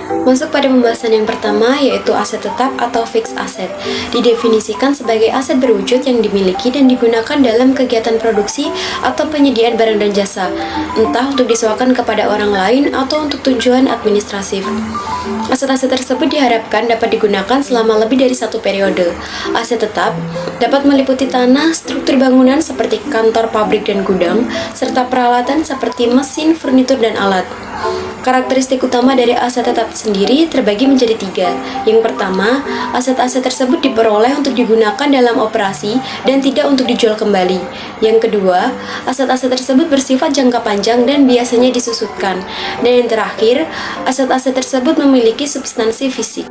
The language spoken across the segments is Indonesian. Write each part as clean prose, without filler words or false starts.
Masuk pada pembahasan yang pertama, yaitu aset tetap atau fixed asset. Didefinisikan sebagai aset berwujud yang dimiliki dan digunakan dalam kegiatan produksi atau penyediaan barang dan jasa, entah untuk disewakan kepada orang lain atau untuk tujuan administratif. Aset-aset tersebut diharapkan dapat digunakan selama lebih dari satu periode. Aset tetap dapat meliputi tanah, struktur bangunan seperti kantor, pabrik, dan gudang, serta peralatan seperti mesin, furnitur, dan alat. Karakteristik utama dari aset tetap sendiri terbagi menjadi 3. Yang pertama, aset-aset tersebut diperoleh untuk digunakan dalam operasi dan tidak untuk dijual kembali. Yang kedua, aset-aset tersebut bersifat jangka panjang dan biasanya disusutkan. Dan yang terakhir, aset-aset tersebut memiliki substansi fisik.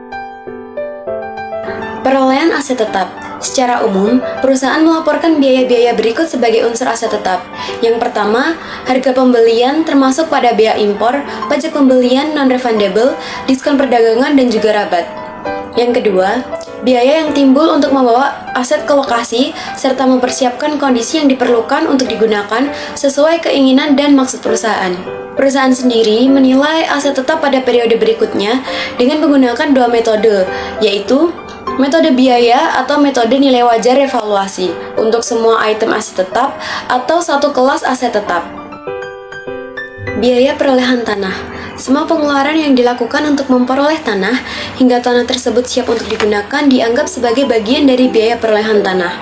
Perolehan aset tetap. Secara umum, perusahaan melaporkan biaya-biaya berikut sebagai unsur aset tetap. Yang pertama, harga pembelian termasuk pada biaya impor, pajak pembelian non-refundable, diskon perdagangan, dan juga rabat. Yang kedua, biaya yang timbul untuk membawa aset ke lokasi serta mempersiapkan kondisi yang diperlukan untuk digunakan sesuai keinginan dan maksud perusahaan. Perusahaan sendiri menilai aset tetap pada periode berikutnya dengan menggunakan 2 metode, yaitu metode biaya atau metode nilai wajar revaluasi untuk semua item aset tetap atau satu kelas aset tetap. Biaya perolehan tanah. Semua pengeluaran yang dilakukan untuk memperoleh tanah hingga tanah tersebut siap untuk digunakan dianggap sebagai bagian dari biaya perolehan tanah.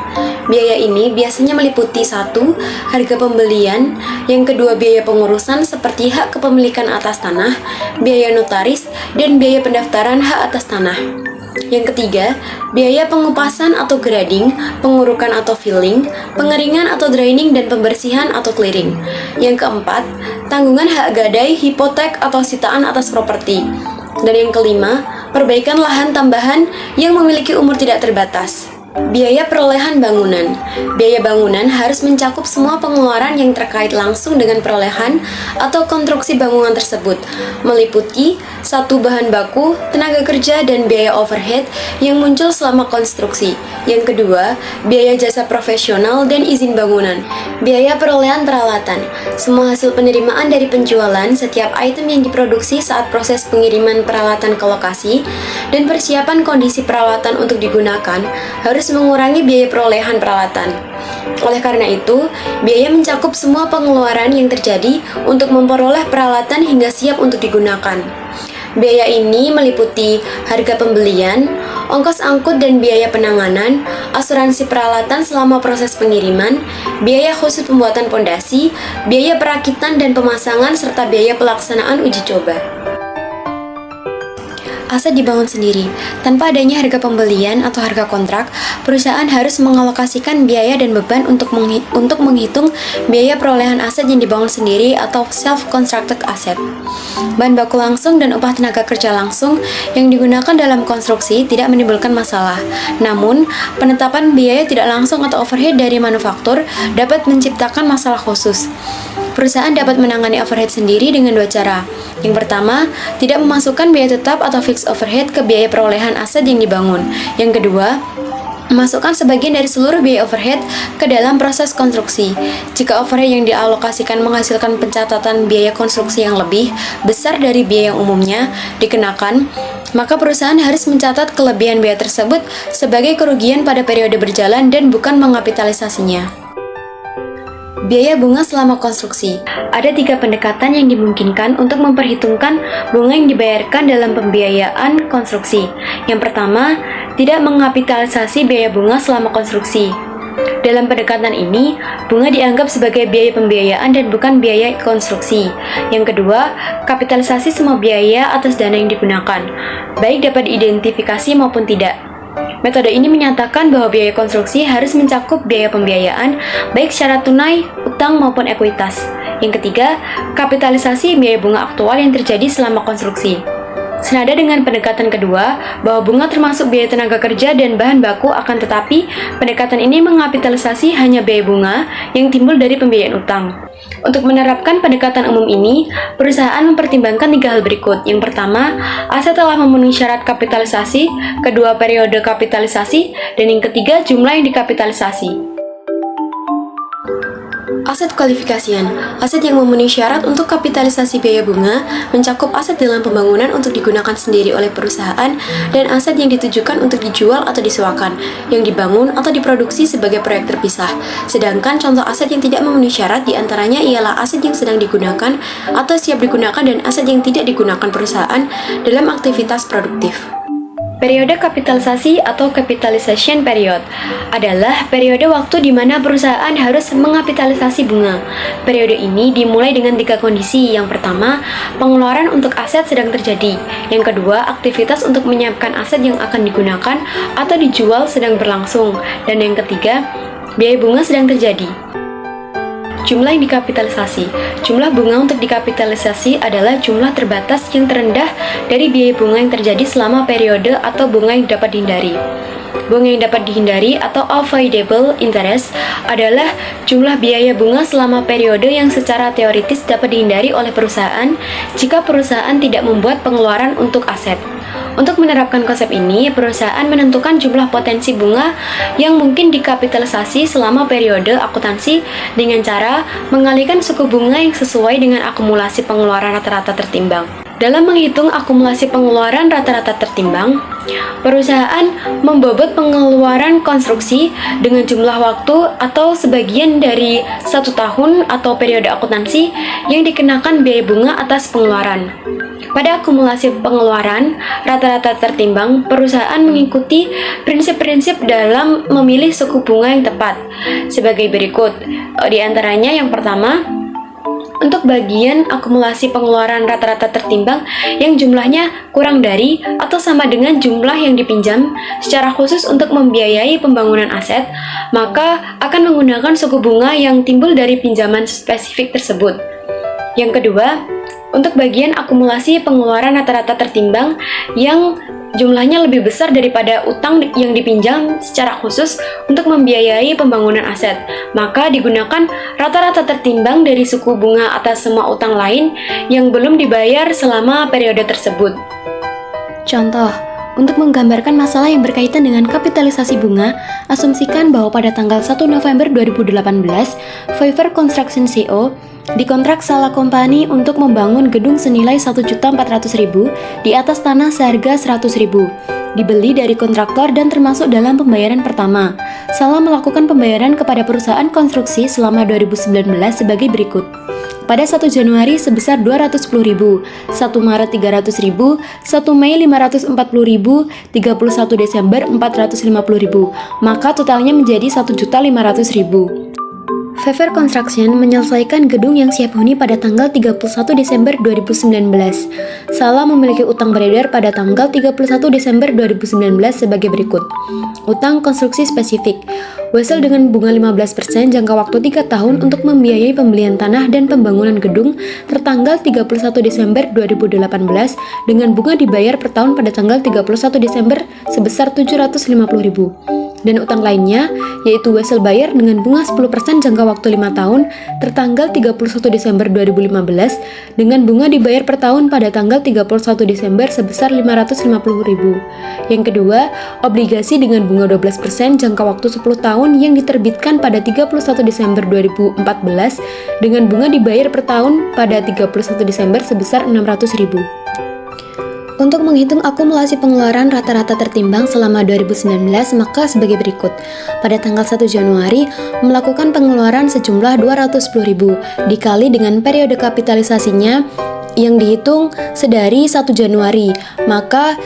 Biaya ini biasanya meliputi 1. Harga pembelian, yang kedua biaya pengurusan seperti hak kepemilikan atas tanah, biaya notaris, dan biaya pendaftaran hak atas tanah. Yang ketiga, biaya pengupasan atau grading, pengurukan atau filling, pengeringan atau draining, dan pembersihan atau clearing. Yang keempat, tanggungan hak gadai, hipotek, atau sitaan atas properti. Dan yang kelima, perbaikan lahan tambahan yang memiliki umur tidak terbatas. Biaya perolehan bangunan. Biaya bangunan harus mencakup semua pengeluaran yang terkait langsung dengan perolehan atau konstruksi bangunan tersebut, meliputi 1. Bahan baku, tenaga kerja, dan biaya overhead yang muncul selama konstruksi. Yang kedua, biaya jasa profesional dan izin bangunan. Biaya perolehan peralatan. Semua hasil penerimaan dari penjualan setiap item yang diproduksi saat proses pengiriman peralatan ke lokasi dan persiapan kondisi peralatan untuk digunakan harus mengurangi biaya perolehan peralatan. Oleh karena itu, biaya mencakup semua pengeluaran yang terjadi untuk memperoleh peralatan hingga siap untuk digunakan. Biaya ini meliputi harga pembelian, ongkos angkut dan biaya penanganan, asuransi peralatan selama proses pengiriman, biaya khusus pembuatan pondasi, biaya perakitan dan pemasangan, serta biaya pelaksanaan uji coba. Aset dibangun sendiri. Tanpa adanya harga pembelian atau harga kontrak, perusahaan harus mengalokasikan biaya dan beban untuk menghitung biaya perolehan aset yang dibangun sendiri atau self-constructed asset. Bahan baku langsung dan upah tenaga kerja langsung yang digunakan dalam konstruksi tidak menimbulkan masalah. Namun, penetapan biaya tidak langsung atau overhead dari manufaktur dapat menciptakan masalah khusus. Perusahaan dapat menangani overhead sendiri dengan 2 cara. Yang pertama, tidak memasukkan biaya tetap atau fixed overhead ke biaya perolehan aset yang dibangun. Yang kedua, memasukkan sebagian dari seluruh biaya overhead ke dalam proses konstruksi. Jika overhead yang dialokasikan menghasilkan pencatatan biaya konstruksi yang lebih besar dari biaya yang umumnya dikenakan, maka perusahaan harus mencatat kelebihan biaya tersebut sebagai kerugian pada periode berjalan dan bukan mengapitalisasinya. Biaya bunga selama konstruksi. Ada 3 pendekatan yang dimungkinkan untuk memperhitungkan bunga yang dibayarkan dalam pembiayaan konstruksi. Yang pertama, tidak mengapitalisasi biaya bunga selama konstruksi. Dalam pendekatan ini, bunga dianggap sebagai biaya pembiayaan dan bukan biaya konstruksi. Yang kedua, kapitalisasi semua biaya atas dana yang digunakan, baik dapat diidentifikasi maupun tidak. Metode ini menyatakan bahwa biaya konstruksi harus mencakup biaya pembiayaan, baik secara tunai, utang maupun ekuitas. Yang ketiga, kapitalisasi biaya bunga aktual yang terjadi selama konstruksi. Senada dengan pendekatan kedua, bahwa bunga termasuk biaya tenaga kerja dan bahan baku, akan tetapi pendekatan ini mengapitalisasi hanya biaya bunga yang timbul dari pembiayaan utang. Untuk menerapkan pendekatan umum ini, perusahaan mempertimbangkan 3 hal berikut. Yang pertama, aset telah memenuhi syarat kapitalisasi, kedua periode kapitalisasi, dan yang ketiga jumlah yang dikapitalisasi. Aset kualifikasian, aset yang memenuhi syarat untuk kapitalisasi biaya bunga, mencakup aset dalam pembangunan untuk digunakan sendiri oleh perusahaan, dan aset yang ditujukan untuk dijual atau disewakan, yang dibangun atau diproduksi sebagai proyek terpisah. Sedangkan contoh aset yang tidak memenuhi syarat diantaranya ialah aset yang sedang digunakan atau siap digunakan dan aset yang tidak digunakan perusahaan dalam aktivitas produktif. Periode kapitalisasi atau capitalization period adalah periode waktu di mana perusahaan harus mengapitalisasi bunga. Periode ini dimulai dengan 3 kondisi. Yang pertama, pengeluaran untuk aset sedang terjadi. Yang kedua, aktivitas untuk menyiapkan aset yang akan digunakan atau dijual sedang berlangsung. Dan yang ketiga, biaya bunga sedang terjadi. Jumlah yang dikapitalisasi. Jumlah bunga untuk dikapitalisasi adalah jumlah terbatas yang terendah dari biaya bunga yang terjadi selama periode atau bunga yang dapat dihindari. Bunga yang dapat dihindari atau avoidable interest adalah jumlah biaya bunga selama periode yang secara teoritis dapat dihindari oleh perusahaan jika perusahaan tidak membuat pengeluaran untuk aset. Untuk menerapkan konsep ini, perusahaan menentukan jumlah potensi bunga yang mungkin dikapitalisasi selama periode akuntansi dengan cara mengalihkan suku bunga yang sesuai dengan akumulasi pengeluaran rata-rata tertimbang. Dalam menghitung akumulasi pengeluaran rata-rata tertimbang, perusahaan membobot pengeluaran konstruksi dengan jumlah waktu atau sebagian dari 1 tahun atau periode akuntansi yang dikenakan biaya bunga atas pengeluaran. Pada akumulasi pengeluaran rata-rata tertimbang, perusahaan mengikuti prinsip-prinsip dalam memilih suku bunga yang tepat sebagai berikut. Di antaranya yang pertama, untuk bagian akumulasi pengeluaran rata-rata tertimbang yang jumlahnya kurang dari atau sama dengan jumlah yang dipinjam secara khusus untuk membiayai pembangunan aset, maka akan menggunakan suku bunga yang timbul dari pinjaman spesifik tersebut. Yang kedua, untuk bagian akumulasi pengeluaran rata-rata tertimbang yang jumlahnya lebih besar daripada utang yang dipinjam secara khusus untuk membiayai pembangunan aset, maka digunakan rata-rata tertimbang dari suku bunga atas semua utang lain yang belum dibayar selama periode tersebut. Contoh, untuk menggambarkan masalah yang berkaitan dengan kapitalisasi bunga, asumsikan bahwa pada tanggal 1 November 2018, Fiverr Construction Co. dikontrak Sala Company untuk membangun gedung senilai 1.400.000 di atas tanah seharga 100.000. Dibeli dari kontraktor dan termasuk dalam pembayaran pertama. Sala melakukan pembayaran kepada perusahaan konstruksi selama 2019 sebagai berikut. Pada 1 Januari sebesar 210.000, 1 Maret 300.000, 1 Mei 540.000, 31 Desember 450.000, maka totalnya menjadi 1.500.000. Fiverr Construction menyelesaikan gedung yang siap huni pada tanggal 31 Desember 2019. Sala memiliki utang beredar pada tanggal 31 Desember 2019 sebagai berikut. Utang konstruksi spesifik. Wesel dengan bunga 15% jangka waktu 3 tahun untuk membiayai pembelian tanah dan pembangunan gedung tertanggal 31 Desember 2018 dengan bunga dibayar per tahun pada tanggal 31 Desember sebesar 750.000. Dan utang lainnya, yaitu wesel bayar dengan bunga 10% jangka waktu 5 tahun tertanggal 31 Desember 2015 dengan bunga dibayar per tahun pada tanggal 31 Desember sebesar 550.000. Yang kedua, obligasi dengan bunga 12% jangka waktu 10 tahun yang diterbitkan pada 31 Desember 2014 dengan bunga dibayar per tahun pada 31 Desember sebesar 600.000. Untuk menghitung akumulasi pengeluaran rata-rata tertimbang selama 2019, maka sebagai berikut. Pada tanggal 1 Januari, melakukan pengeluaran sejumlah 210.000 dikali dengan periode kapitalisasinya yang dihitung sedari 1 Januari, maka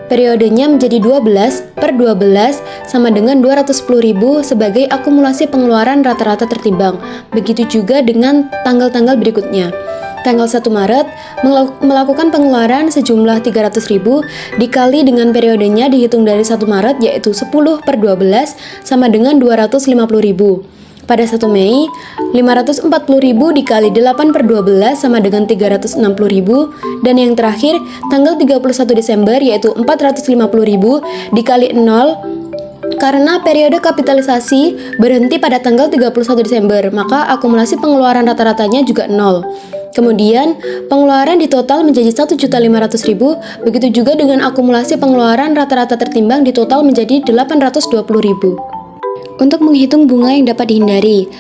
periodenya menjadi 12 per 12 sama dengan 210.000 sebagai akumulasi pengeluaran rata-rata tertimbang. Begitu juga dengan tanggal-tanggal berikutnya. Tanggal 1 Maret, melakukan pengeluaran sejumlah 300.000 dikali dengan periodenya dihitung dari 1 Maret yaitu 10 per 12 sama dengan 250.000. Pada 1 Mei, 540.000 dikali 8 per 12 sama dengan 360.000. Dan yang terakhir, tanggal 31 Desember yaitu 450.000 dikali 0 karena periode kapitalisasi berhenti pada tanggal 31 Desember, maka akumulasi pengeluaran rata-ratanya juga 0. Kemudian, pengeluaran di total menjadi 1.500.000, begitu juga dengan akumulasi pengeluaran rata-rata tertimbang di total menjadi 820.000. Untuk menghitung bunga yang dapat dihindari,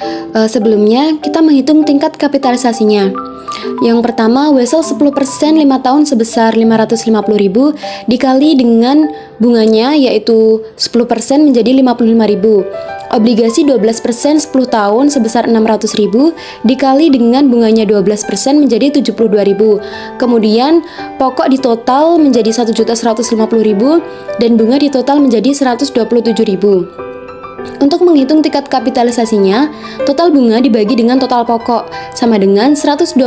sebelumnya kita menghitung tingkat kapitalisasinya. Yang pertama, Wesel 10% 5 tahun sebesar 550.000 dikali dengan bunganya yaitu 10% menjadi 55.000. Obligasi 12% 10 tahun sebesar 600.000 dikali dengan bunganya 12% menjadi 72.000. Kemudian pokok ditotal menjadi 1.150.000 dan bunga ditotal menjadi 127.000. Untuk menghitung tingkat kapitalisasinya, total bunga dibagi dengan total pokok sama dengan 127.000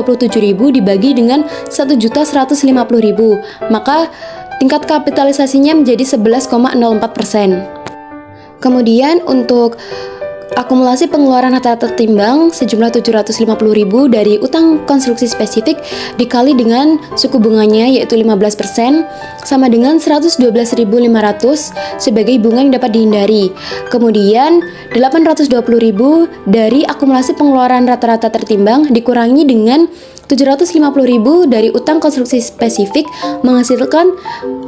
dibagi dengan 1.150.000. Maka tingkat kapitalisasinya menjadi 11,04%. Kemudian untuk akumulasi pengeluaran rata-rata tertimbang sejumlah 750.000 dari utang konstruksi spesifik dikali dengan suku bunganya yaitu 15% sama dengan 112.500 sebagai bunga yang dapat dihindari. Kemudian 820.000 dari akumulasi pengeluaran rata-rata tertimbang dikurangi dengan 750.000 dari utang konstruksi spesifik menghasilkan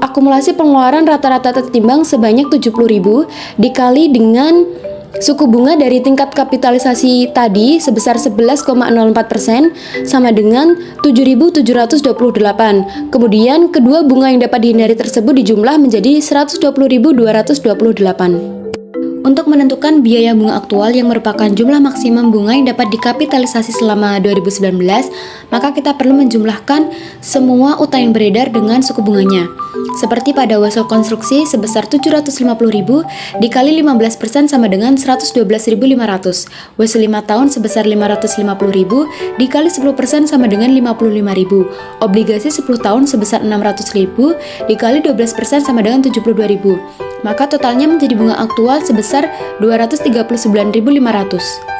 akumulasi pengeluaran rata-rata tertimbang sebanyak 70.000 dikali dengan suku bunga dari tingkat kapitalisasi tadi sebesar 11,04% sama dengan 7.728. Kemudian kedua bunga yang dapat dihindari tersebut dijumlah menjadi 120.228. Untuk menentukan biaya bunga aktual yang merupakan jumlah maksimum bunga yang dapat dikapitalisasi selama 2019, maka kita perlu menjumlahkan semua utang yang beredar dengan suku bunganya. Seperti pada Wesel konstruksi sebesar 750.000 dikali 15% sama dengan 112.500. Wesel 5 tahun sebesar 550.000 dikali 10% sama dengan 55.000. Obligasi 10 tahun sebesar 600.000 dikali 12% sama dengan 72.000. Maka totalnya menjadi bunga aktual sebesar 239.500.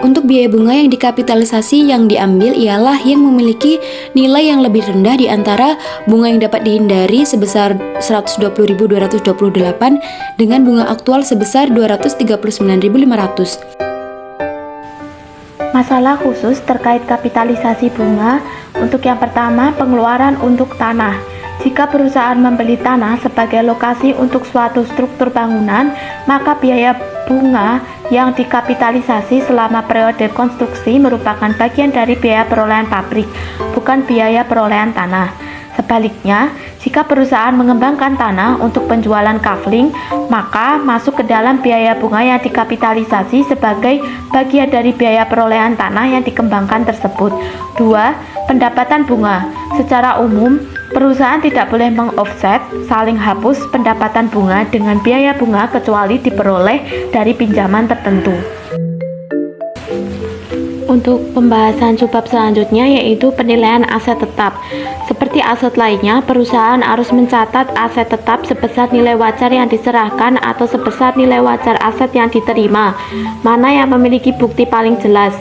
Untuk biaya bunga yang dikapitalisasi yang diambil ialah yang memiliki nilai yang lebih rendah di antara bunga yang dapat dihindari sebesar 120.228 dengan bunga aktual sebesar 239.500. Masalah khusus terkait kapitalisasi bunga. Untuk yang pertama, pengeluaran untuk tanah. Jika perusahaan membeli tanah sebagai lokasi untuk suatu struktur bangunan, maka biaya bunga yang dikapitalisasi selama periode konstruksi merupakan bagian dari biaya perolehan pabrik, bukan biaya perolehan tanah. Sebaliknya, jika perusahaan mengembangkan tanah untuk penjualan kafling, maka masuk ke dalam biaya bunga yang dikapitalisasi sebagai bagian dari biaya perolehan tanah yang dikembangkan tersebut. 2. Pendapatan bunga. Secara umum, perusahaan tidak boleh meng-offset, saling hapus pendapatan bunga dengan biaya bunga kecuali diperoleh dari pinjaman tertentu. Untuk pembahasan subbab selanjutnya yaitu penilaian aset tetap. Seperti aset lainnya, perusahaan harus mencatat aset tetap sebesar nilai wajar yang diserahkan atau sebesar nilai wajar aset yang diterima. Mana yang memiliki bukti paling jelas?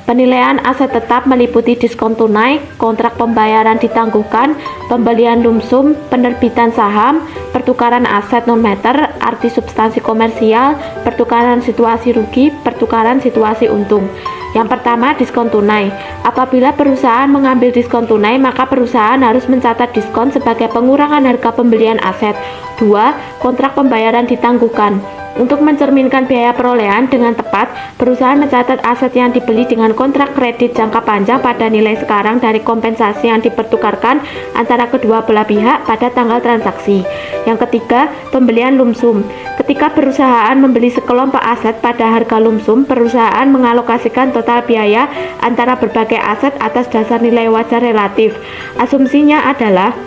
Penilaian aset tetap meliputi diskon tunai, kontrak pembayaran ditangguhkan, pembelian lumsum, penerbitan saham, pertukaran aset non-meter, arti substansi komersial, pertukaran situasi rugi, pertukaran situasi untung. Yang pertama, diskon tunai. Apabila perusahaan mengambil diskon tunai, maka perusahaan harus mencatat diskon sebagai pengurangan harga pembelian aset. 2. Kontrak pembayaran ditangguhkan. Untuk mencerminkan biaya perolehan dengan tepat, perusahaan mencatat aset yang dibeli dengan kontrak kredit jangka panjang pada nilai sekarang dari kompensasi yang dipertukarkan antara kedua belah pihak pada tanggal transaksi. Yang ketiga, pembelian lumsum. Ketika perusahaan membeli sekelompok aset pada harga lumsum, perusahaan mengalokasikan total biaya antara berbagai aset atas dasar nilai wajar relatif. Asumsinya adalah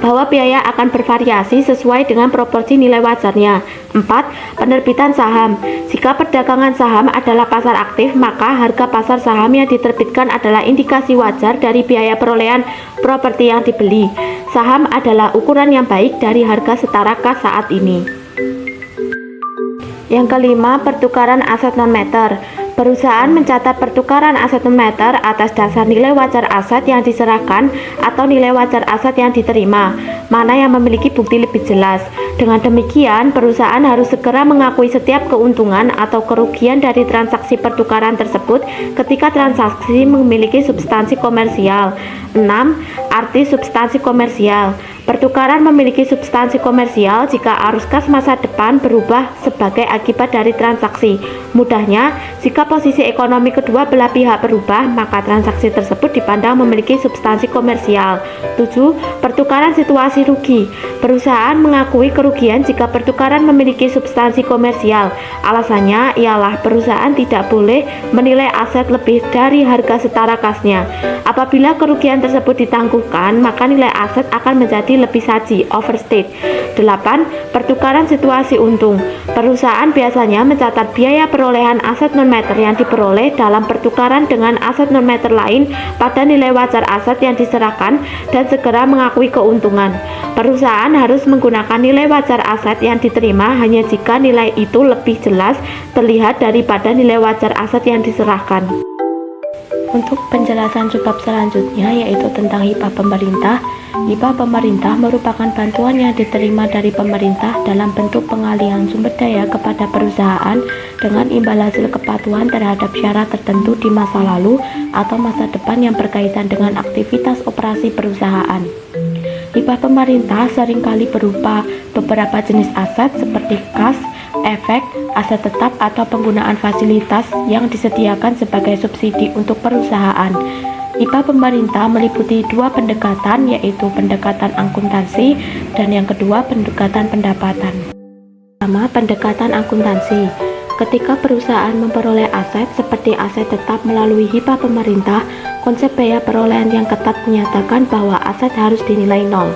bahwa biaya akan bervariasi sesuai dengan proporsi nilai wajarnya. 4. Penerbitan saham. Jika perdagangan saham adalah pasar aktif, maka harga pasar saham yang diterbitkan adalah indikasi wajar dari biaya perolehan properti yang dibeli. Saham adalah ukuran yang baik dari harga setara kas saat ini. Yang kelima, pertukaran aset non-meter. Perusahaan mencatat pertukaran aset non-meter atas dasar nilai wajar aset yang diserahkan atau nilai wajar aset yang diterima, mana yang memiliki bukti lebih jelas. Dengan demikian, perusahaan harus segera mengakui setiap keuntungan atau kerugian dari transaksi pertukaran tersebut ketika transaksi memiliki substansi komersial. 6. Arti substansi komersial. Pertukaran memiliki substansi komersial jika arus kas masa depan berubah sebagai akibat dari transaksi. Mudahnya, jika posisi ekonomi kedua belah pihak berubah, maka transaksi tersebut dipandang memiliki substansi komersial. 7. Pertukaran situasi rugi. Perusahaan mengakui kerugian jika pertukaran memiliki substansi komersial. Alasannya ialah perusahaan tidak boleh menilai aset lebih dari harga setara kasnya. Apabila kerugian tersebut ditangguhkan, maka nilai aset akan menjadi lebih saji, overstate. 8. Pertukaran situasi untung. Perusahaan biasanya mencatat biaya perolehan aset non-meter yang diperoleh dalam pertukaran dengan aset non-meter lain pada nilai wajar aset yang diserahkan dan segera mengakui keuntungan. Perusahaan harus menggunakan nilai wajar aset yang diterima hanya jika nilai itu lebih jelas terlihat daripada nilai wajar aset yang diserahkan. Untuk penjelasan subbab selanjutnya yaitu tentang hibah pemerintah. Hibah pemerintah merupakan bantuan yang diterima dari pemerintah dalam bentuk pengalihan sumber daya kepada perusahaan dengan imbal hasil kepatuhan terhadap syarat tertentu di masa lalu atau masa depan yang berkaitan dengan aktivitas operasi perusahaan. Hibah pemerintah seringkali berupa beberapa jenis aset seperti kas, efek, aset tetap atau penggunaan fasilitas yang disediakan sebagai subsidi untuk perusahaan. Hibah pemerintah meliputi dua pendekatan, yaitu pendekatan akuntansi dan yang kedua pendekatan pendapatan. Pertama, pendekatan akuntansi. Ketika perusahaan memperoleh aset seperti aset tetap melalui hibah pemerintah, konsep biaya perolehan yang ketat menyatakan bahwa aset harus dinilai nol.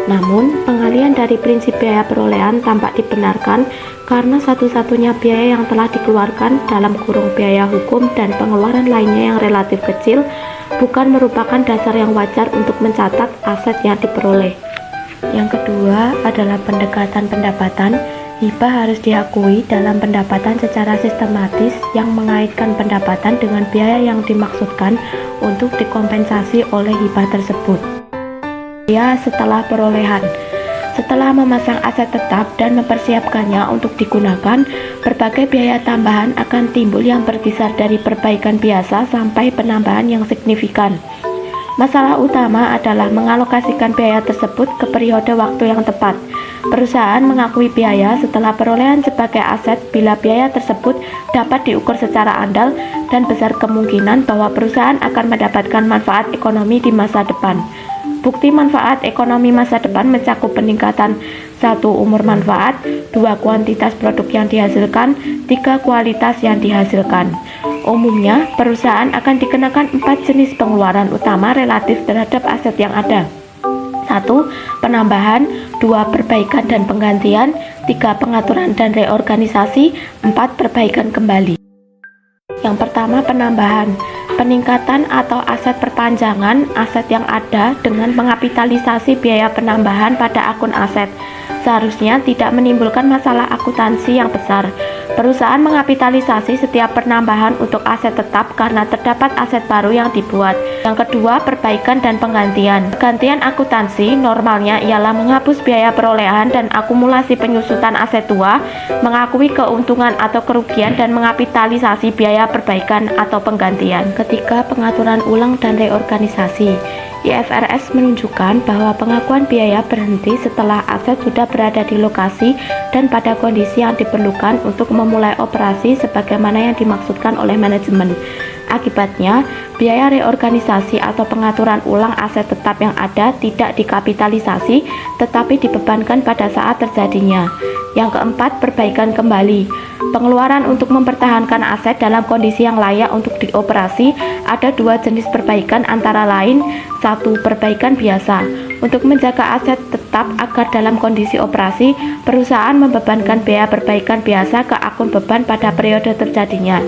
Namun, pengalihan dari prinsip biaya perolehan tampak dibenarkan karena satu-satunya biaya yang telah dikeluarkan dalam kurung biaya hukum dan pengeluaran lainnya yang relatif kecil bukan merupakan dasar yang wajar untuk mencatat aset yang diperoleh. Yang kedua adalah pendekatan pendapatan. Hibah harus diakui dalam pendapatan secara sistematis yang mengaitkan pendapatan dengan biaya yang dimaksudkan untuk dikompensasi oleh hibah tersebut. Ya, setelah perolehan. Setelah memasang aset tetap dan mempersiapkannya untuk digunakan, berbagai biaya tambahan akan timbul yang berkisar dari perbaikan biasa sampai penambahan yang signifikan. Masalah utama adalah mengalokasikan biaya tersebut ke periode waktu yang tepat. Perusahaan mengakui biaya setelah perolehan sebagai aset bila biaya tersebut dapat diukur secara andal dan besar kemungkinan bahwa perusahaan akan mendapatkan manfaat ekonomi di masa depan. Bukti manfaat ekonomi masa depan mencakup peningkatan 1. Umur manfaat, 2. Kuantitas produk yang dihasilkan, 3. Kualitas yang dihasilkan. Umumnya, perusahaan akan dikenakan 4 jenis pengeluaran utama relatif terhadap aset yang ada. 1. Penambahan, 2. Perbaikan dan penggantian, 3. Pengaturan dan reorganisasi, 4. Perbaikan kembali. Yang pertama, penambahan. Peningkatan atau aset perpanjangan aset yang ada dengan mengapitalisasi biaya penambahan pada akun aset seharusnya tidak menimbulkan masalah akuntansi yang besar. Perusahaan mengapitalisasi setiap penambahan untuk aset tetap karena terdapat aset baru yang dibuat. Yang kedua, perbaikan dan penggantian. Penggantian akuntansi normalnya ialah menghapus biaya perolehan dan akumulasi penyusutan aset tua, mengakui keuntungan atau kerugian dan mengapitalisasi biaya perbaikan atau penggantian. Ketika pengaturan ulang dan reorganisasi, IFRS menunjukkan bahwa pengakuan biaya berhenti setelah aset sudah berada di lokasi dan pada kondisi yang diperlukan untuk memulai operasi sebagaimana yang dimaksudkan oleh manajemen. Akibatnya, biaya reorganisasi atau pengaturan ulang aset tetap yang ada tidak dikapitalisasi tetapi dibebankan pada saat terjadinya. Yang keempat, perbaikan kembali. Pengeluaran untuk mempertahankan aset dalam kondisi yang layak untuk dioperasi. Ada dua jenis perbaikan antara lain. 1. Perbaikan biasa. Untuk menjaga aset tetap agar dalam kondisi operasi, perusahaan membebankan biaya perbaikan biasa ke akun beban pada periode terjadinya,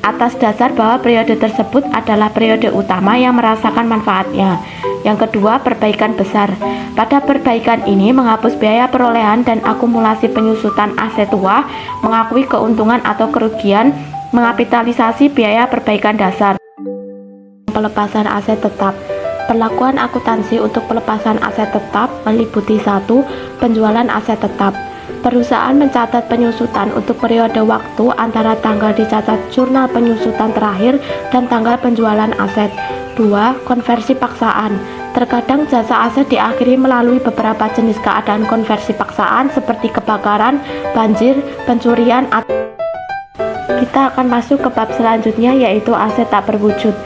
atas dasar bahwa periode tersebut adalah periode utama yang merasakan manfaatnya. Yang kedua, perbaikan besar. Pada perbaikan ini menghapus biaya perolehan dan akumulasi penyusutan aset tua, mengakui keuntungan atau kerugian, mengapitalisasi biaya perbaikan dasar. Pelepasan aset tetap. Perlakuan akuntansi untuk pelepasan aset tetap meliputi 1. Penjualan aset tetap. Perusahaan mencatat penyusutan untuk periode waktu antara tanggal dicatat jurnal penyusutan terakhir dan tanggal penjualan aset. 2. 2. Konversi paksaan. Terkadang jasa aset diakhiri melalui beberapa jenis keadaan konversi paksaan seperti kebakaran, banjir, pencurian, atau kita akan masuk ke bab selanjutnya, yaitu aset tak berwujud.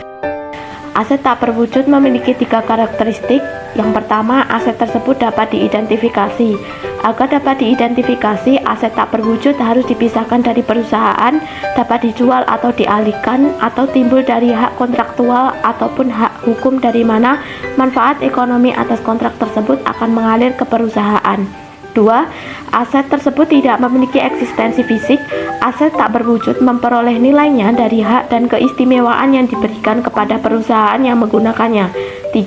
Aset tak berwujud memiliki 3 karakteristik. Yang pertama, aset tersebut dapat diidentifikasi. Agar dapat diidentifikasi, aset tak berwujud harus dipisahkan dari perusahaan, dapat dijual atau dialihkan, atau timbul dari hak kontraktual ataupun hak hukum dari mana manfaat ekonomi atas kontrak tersebut akan mengalir ke perusahaan. 2. Aset tersebut tidak memiliki eksistensi fisik. Aset tak berwujud memperoleh nilainya dari hak dan keistimewaan yang diberikan kepada perusahaan yang menggunakannya. 3.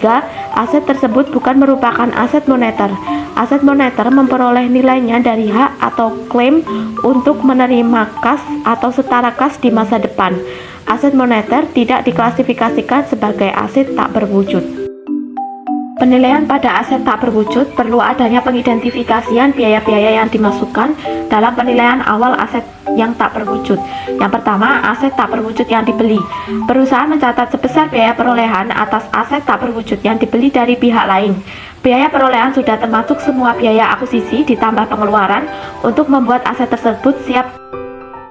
Aset tersebut bukan merupakan aset moneter. Aset moneter memperoleh nilainya dari hak atau klaim untuk menerima kas atau setara kas di masa depan. Aset moneter tidak diklasifikasikan sebagai aset tak berwujud. Penilaian pada aset tak berwujud perlu adanya pengidentifikasian biaya-biaya yang dimasukkan dalam penilaian awal aset yang tak berwujud. Yang pertama, aset tak berwujud yang dibeli. Perusahaan mencatat sebesar biaya perolehan atas aset tak berwujud yang dibeli dari pihak lain. Biaya perolehan sudah termasuk semua biaya akuisisi ditambah pengeluaran untuk membuat aset tersebut siap.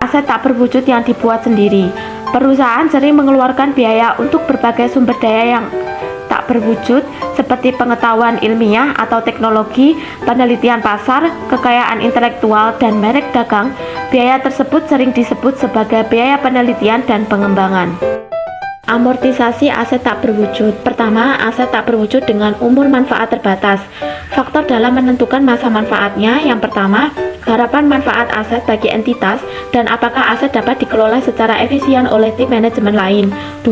Aset tak berwujud yang dibuat sendiri. Perusahaan sering mengeluarkan biaya untuk berbagai sumber daya yang tak berwujud seperti pengetahuan ilmiah atau teknologi, penelitian pasar, kekayaan intelektual, dan merek dagang. Biaya tersebut sering disebut sebagai biaya penelitian dan pengembangan. Amortisasi aset tak berwujud. Pertama, aset tak berwujud dengan umur manfaat terbatas. Faktor dalam menentukan masa manfaatnya, yang pertama, harapan manfaat aset bagi entitas dan apakah aset dapat dikelola secara efisien oleh tim manajemen lain. 2.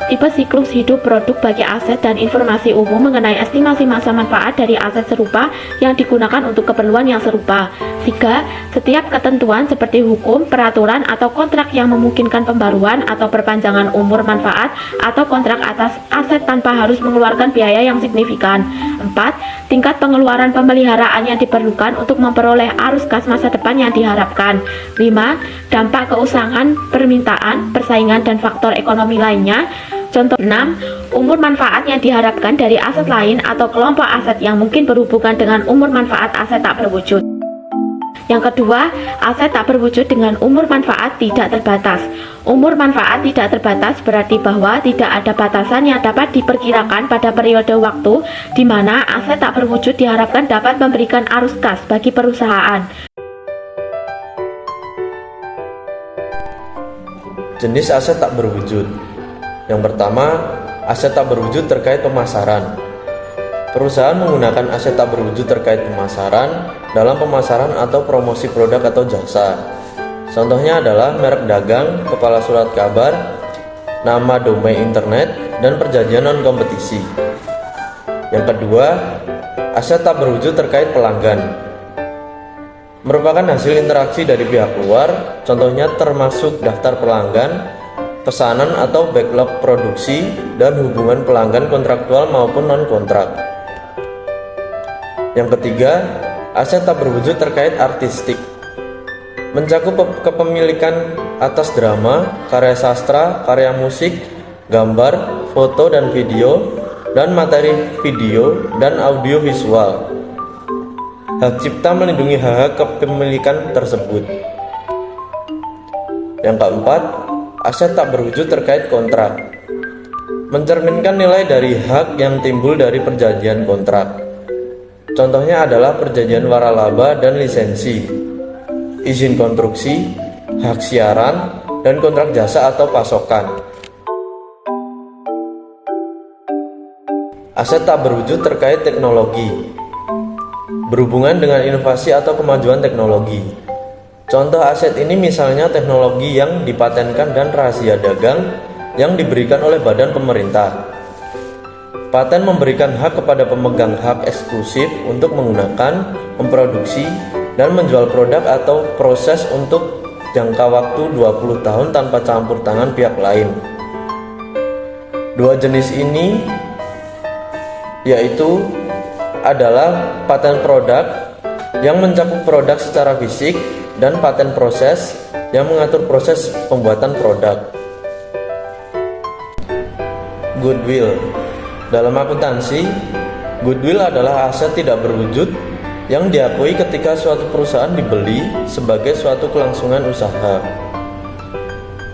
Tipe siklus hidup produk bagi aset dan informasi umum mengenai estimasi masa manfaat dari aset serupa yang digunakan untuk keperluan yang serupa. 3. Setiap ketentuan seperti hukum, peraturan, atau kontrak yang memungkinkan pembaruan atau perpanjangan umur manfaat atau kontrak atas aset tanpa harus mengeluarkan biaya yang signifikan. 4. Tingkat pengeluaran pemeliharaan yang diperlukan untuk memperoleh arus kas masa depan yang diharapkan. 5. Dampak keusangan, permintaan, persaingan, dan faktor ekonomi lainnya. Contoh 6. Umur manfaat yang diharapkan dari aset lain atau kelompok aset yang mungkin berhubungan dengan umur manfaat aset tak berwujud. Yang kedua, aset tak berwujud dengan umur manfaat tidak terbatas. Umur manfaat tidak terbatas berarti bahwa tidak ada batasan yang dapat diperkirakan pada periode waktu di mana aset tak berwujud diharapkan dapat memberikan arus kas bagi perusahaan. Jenis aset tak berwujud. Yang pertama, aset tak berwujud terkait pemasaran. Perusahaan menggunakan aset tak berwujud terkait pemasaran dalam pemasaran atau promosi produk atau jasa. Contohnya adalah merek dagang, kepala surat kabar, nama domain internet, dan perjanjian non-kompetisi. Yang kedua, aset tak berwujud terkait pelanggan. Merupakan hasil interaksi dari pihak luar, contohnya termasuk daftar pelanggan, pesanan atau backlog produksi, dan hubungan pelanggan kontraktual maupun non-kontrak. Yang ketiga, aset tak berwujud terkait artistik. Mencakup kepemilikan atas drama, karya sastra, karya musik, gambar, foto dan video, dan materi video dan audio visual. Hak cipta melindungi hak kepemilikan tersebut. Yang keempat, aset tak berwujud terkait kontrak. Mencerminkan nilai dari hak yang timbul dari perjanjian kontrak. Contohnya adalah perjanjian waralaba dan lisensi, izin konstruksi, hak siaran, dan kontrak jasa atau pasokan. Aset tak berwujud terkait teknologi. Berhubungan dengan inovasi atau kemajuan teknologi. Contoh aset ini misalnya teknologi yang dipatenkan dan rahasia dagang yang diberikan oleh badan pemerintah. Paten memberikan hak kepada pemegang hak eksklusif untuk menggunakan, memproduksi, dan menjual produk atau proses untuk jangka waktu 20 tahun tanpa campur tangan pihak lain. Dua jenis ini yaitu adalah paten produk yang mencakup produk secara fisik dan paten proses yang mengatur proses pembuatan produk. Goodwill. Dalam akuntansi, goodwill adalah aset tidak berwujud yang diakui ketika suatu perusahaan dibeli sebagai suatu kelangsungan usaha.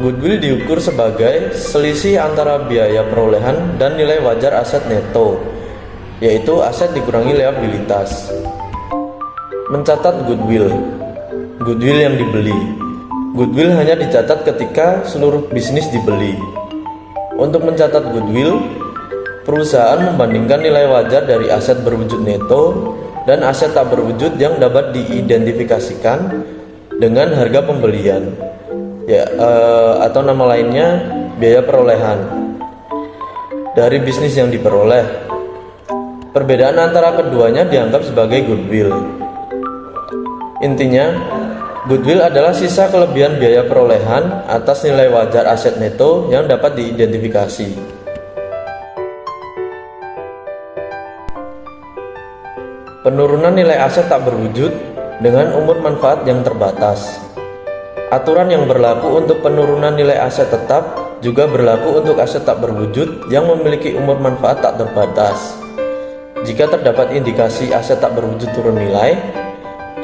Goodwill diukur sebagai selisih antara biaya perolehan dan nilai wajar aset neto, yaitu aset dikurangi liabilitas. Mencatat goodwill. Goodwill yang dibeli. Goodwill hanya dicatat ketika seluruh bisnis dibeli. Untuk mencatat goodwill, perusahaan membandingkan nilai wajar dari aset berwujud neto dan aset tak berwujud yang dapat diidentifikasikan dengan harga pembelian, atau nama lainnya biaya perolehan dari bisnis yang diperoleh. Perbedaan antara keduanya dianggap sebagai goodwill. Intinya, goodwill adalah sisa kelebihan biaya perolehan atas nilai wajar aset neto yang dapat diidentifikasi. Penurunan nilai aset tak berwujud dengan umur manfaat yang terbatas. Aturan yang berlaku untuk penurunan nilai aset tetap juga berlaku untuk aset tak berwujud yang memiliki umur manfaat tak terbatas. Jika terdapat indikasi aset tak berwujud turun nilai,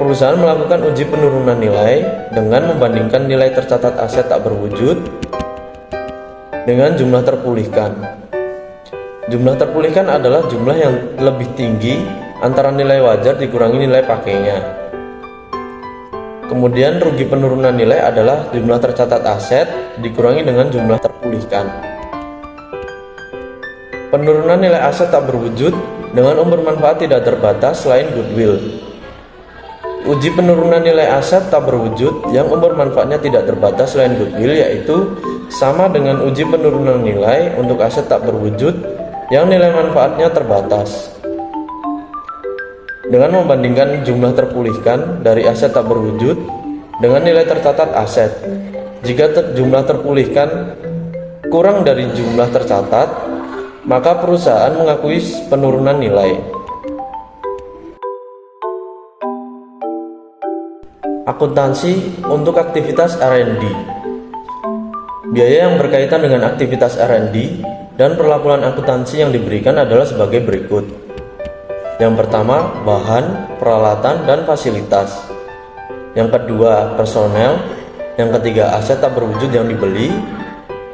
perusahaan melakukan uji penurunan nilai dengan membandingkan nilai tercatat aset tak berwujud dengan jumlah terpulihkan. Jumlah terpulihkan adalah jumlah yang lebih tinggi antara nilai wajar dikurangi nilai pakainya. Kemudian rugi penurunan nilai adalah jumlah tercatat aset dikurangi dengan jumlah terpulihkan. Penurunan nilai aset tak berwujud dengan umur manfaat tidak terbatas selain goodwill. Uji penurunan nilai aset tak berwujud yang umur manfaatnya tidak terbatas selain goodwill yaitu sama dengan uji penurunan nilai untuk aset tak berwujud yang nilai manfaatnya terbatas. Dengan membandingkan jumlah terpulihkan dari aset tak berwujud dengan nilai tercatat aset. Jika jumlah terpulihkan kurang dari jumlah tercatat, maka perusahaan mengakui penurunan nilai. Akuntansi untuk aktivitas R&D. Biaya yang berkaitan dengan aktivitas R&D dan perlakuan akuntansi yang diberikan adalah sebagai berikut. Yang pertama, bahan, peralatan, dan fasilitas. Yang kedua, personel. Yang ketiga, aset tak berwujud yang dibeli.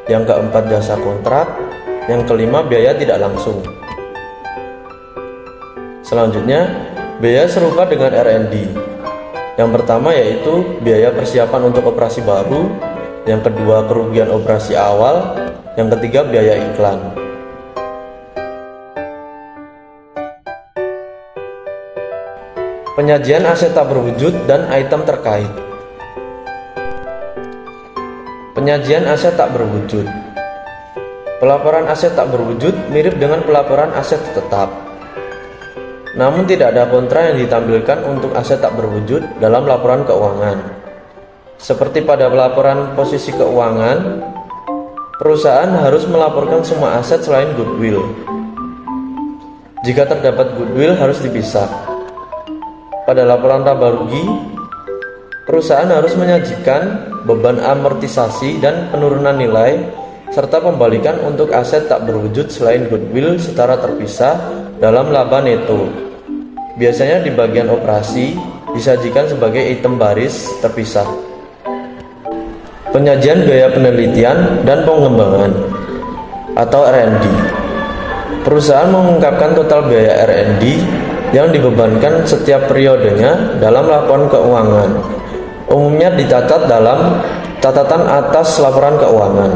Yang keempat, jasa kontrak. Yang kelima, biaya tidak langsung. Selanjutnya, biaya serupa dengan R&D. Yang pertama yaitu biaya persiapan untuk operasi baru, yang kedua kerugian operasi awal, yang ketiga biaya iklan. Penyajian aset tak berwujud dan item terkait. Penyajian aset tak berwujud. Pelaporan aset tak berwujud mirip dengan pelaporan aset tetap. Namun tidak ada kontra yang ditampilkan untuk aset tak berwujud dalam laporan keuangan. Seperti pada pelaporan posisi keuangan, perusahaan harus melaporkan semua aset selain goodwill. Jika terdapat goodwill harus dipisah. Pada laporan laba rugi, perusahaan harus menyajikan beban amortisasi dan penurunan nilai serta pembalikan untuk aset tak berwujud selain goodwill secara terpisah dalam laba neto. Biasanya di bagian operasi disajikan sebagai item baris terpisah. Penyajian biaya penelitian dan pengembangan atau R&D. Perusahaan mengungkapkan total biaya R&D yang dibebankan setiap periodenya dalam laporan keuangan. Umumnya dicatat dalam catatan atas laporan keuangan.